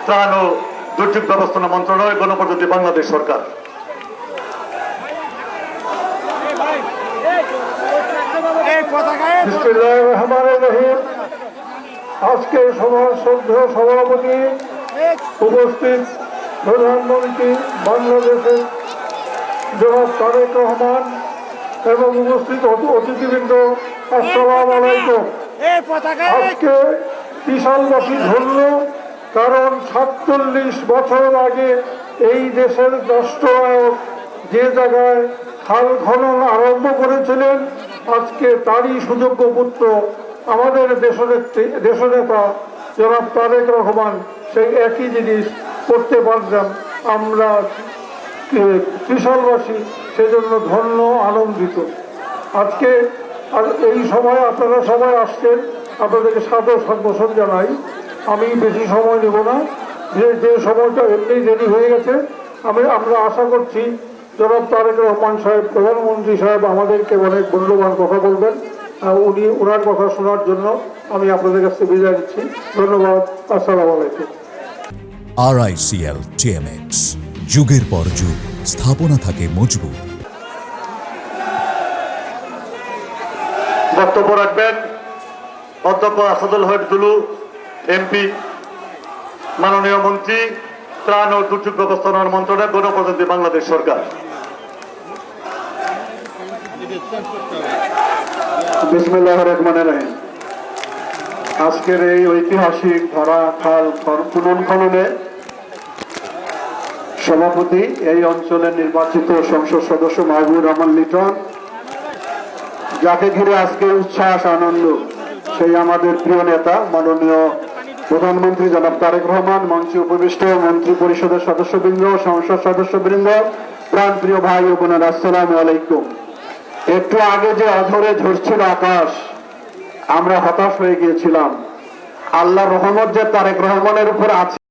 ত্রাণ ও দুর্যোগ ব্যবস্থাপনা মন্ত্রণালয়, গণপ্রজাতন্ত্রী বাংলাদেশ সরকার। বিসমিল্লাহির রহমানির রহিম। আজকে সভার শ্রদ্ধেয় সভাপতি, উপস্থিত প্রধানমন্ত্রী বাংলাদেশের জনাব তারেক রহমান এবং উপস্থিত অতিথিবৃন্দ, আসসালামু আলাইকুম। আজকে বিশালবাসী ধন্য, কারণ ৪৭ বছর আগে এই দেশের রাষ্ট্রনায়ক যে জায়গায় খাল খনন আরম্ভ করেছিলেন, আজকে তারই সুযোগ্য পুত্র আমাদের দেশনেতা জনাব তারেক রহমান সেই একই জিনিস করতে পারলাম। আমরা ত্রিশালবাসী সেজন্য ধন্য, আনন্দিত। আজকে এই সময় আপনারা সবাই আসছেন, আপনাদেরকে সাদর সম্বোধন জানাই। আমি বেশি সময় নেব না, যে সময়টা এমনি দেরি হয়ে গেছে। আমরা আশা করছি জনাব তারেক রহমান সাহেব, প্রধানমন্ত্রী সাহেব আমাদেরকে অনেক মূল্যবান কথা বলবেন। ওনার কথা শোনার জন্য আমি আপনাদের কাছে বিদায় নিচ্ছি। ধন্যবাদ। আসসালামু আলাইকুম। RICL TMX, যুগের পর যুগ স্থাপনা থাকে মজবুত। বক্তব্য রাখবেন অধ্যক্ষ আসাদুল হক দুলু এমপি, মাননীয় মন্ত্রী, ত্রাণ ও দুর্যোগ ব্যবস্থাপনা মন্ত্রণালয়, গণপ্রজাতন্ত্রী বাংলাদেশ সরকার। বিসমিল্লাহির রহমানির রহিম। আজকের এই ঐতিহাসিক ধারা খাল পুনঃখননে সভাপতি, এই অঞ্চলের নির্বাচিত সংসদ সদস্য মাহবুবুর রহমান লিটন, যাকে ঘিরে আজকের উচ্ছ্বাস আনন্দ, সেই আমাদের প্রিয় নেতা মাননীয় প্রধানমন্ত্রী জনাব তারেক রহমান, মঞ্চে উপবিষ্ট মন্ত্রী পরিষদের সদস্যবৃন্দ, সংসদ সদস্যবৃন্দ, প্রাণপ্রিয় ভাই ও বোনেরা, আসসালামু আলাইকুম। একটু আগে যে অঝরে ঝরছিল আকাশ, আমরা হতাশ হয়ে গিয়েছিলাম। আল্লাহর রহমত যে তারেক রহমানের উপর আছে।